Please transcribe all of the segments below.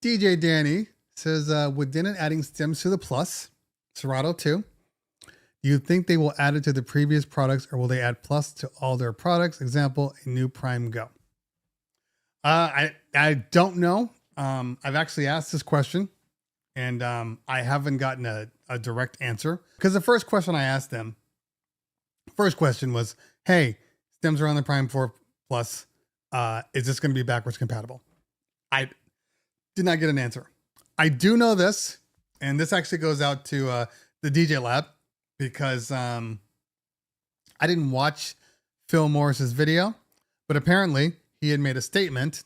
DJ Danny says, with Denon adding stems to the Plus, Serato 2, do you think they will add it to the previous products or will they add Plus to all their products? Example, a new Prime Go. I don't know. I've actually asked this question and I haven't gotten a direct answer because the first question I asked them, first question was, hey, stems are on the Prime 4 Plus. Is this going to be backwards compatible? I did not get an answer. I do know this, and this actually goes out to the DJ Lab because I didn't watch Phil Morris's video, but apparently he had made a statement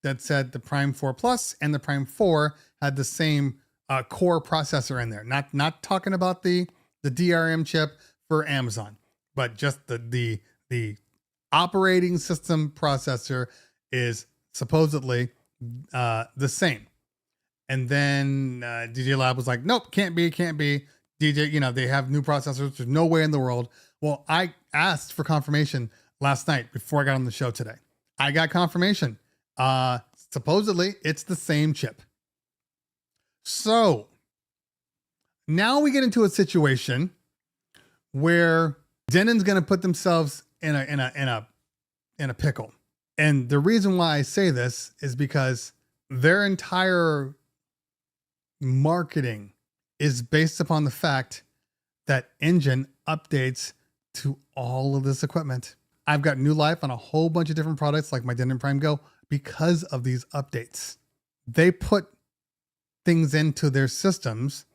that said the Prime 4 Plus and the Prime 4 had the same core processor in there. Not talking about the DRM chip for Amazon, but just the operating system processor is supposedly the same. And then DJ Lab was like, nope, can't be. DJ, they have new processors. There's no way in the world. Well, I asked for confirmation last night before I got on the show today. I got confirmation. Supposedly it's the same chip. So now we get into a situation where Denon's going to put themselves in a pickle. And the reason why I say this is because their entire marketing is based upon the fact that Engine updates to all of this equipment. I've got new life on a whole bunch of different products like my Denon Prime Go because of these updates. They put things into their systems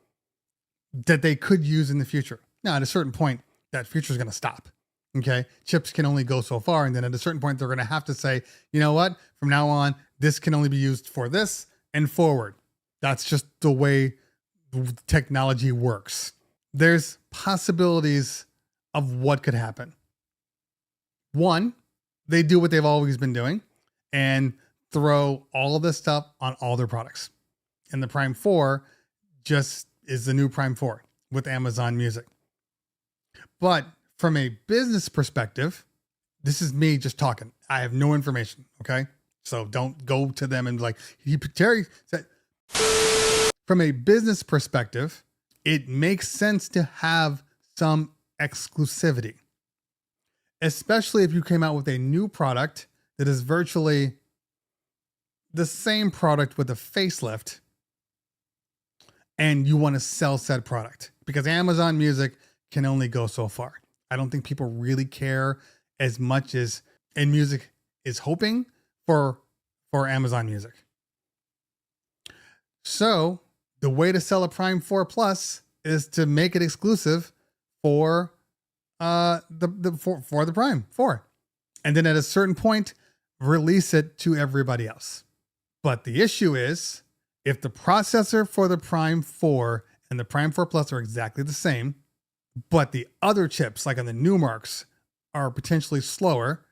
that they could use in the future. Now, at a certain point, that future is going to stop. Okay. Chips can only go so far. And then at a certain point, they're going to have to say, you know what, from now on, this can only be used for this and forward. That's just the way technology works. There's possibilities of what could happen. One, they do what they've always been doing and throw all of this stuff on all their products. And the Prime 4 just is the new Prime 4 with Amazon Music. But from a business perspective, this is me just talking. I have no information. Okay. So don't go to them and be like, Terry said, from a business perspective, it makes sense to have some exclusivity, especially if you came out with a new product that is virtually the same product with a facelift and you want to sell said product, because Amazon Music can only go so far. I don't think people really care as much as in music is hoping for Amazon Music. So the way to sell a Prime 4 Plus is to make it exclusive for the Prime 4. And then at a certain point, release it to everybody else. But the issue is, if the processor for the Prime 4 and the Prime 4 Plus are exactly the same, but the other chips, like on the new marks, are potentially slower,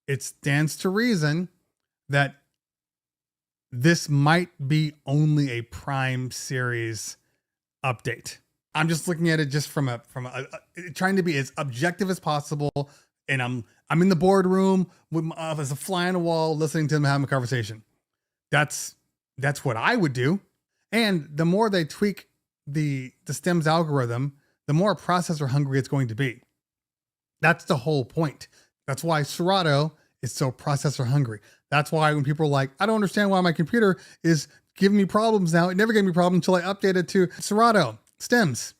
it stands to reason that this might be only a Prime series update. I'm just looking at it just from a trying to be as objective as possible. And I'm in the boardroom with as a fly on the wall, listening to them having a conversation. That's what I would do. And the more they tweak the stems algorithm, the more processor hungry it's going to be. That's the whole point. That's why Serato is so processor hungry. That's why when people are like, I don't understand why my computer is giving me problems now. It never gave me problems until I updated to Serato stems.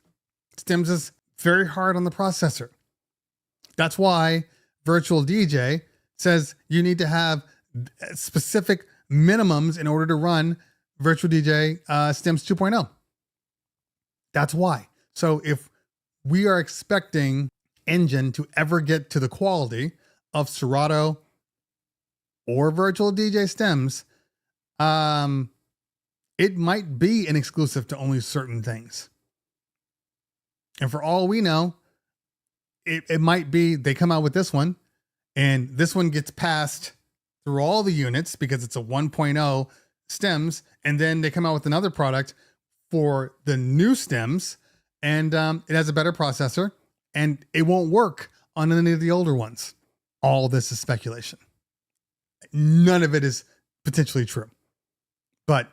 Stems is very hard on the processor. That's why Virtual DJ says you need to have specific minimums in order to run Virtual DJ Stems 2.0. That's why. So if we are expecting Engine to ever get to the quality of Serato or Virtual DJ Stems, it might be an exclusive to only certain things. And for all we know, it might be they come out with this one and this one gets passed through all the units because it's a 1.0 stems. And then they come out with another product for the new stems and it has a better processor and it won't work on any of the older ones. All this is speculation. None of it is potentially true, but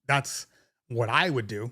That's what I would do.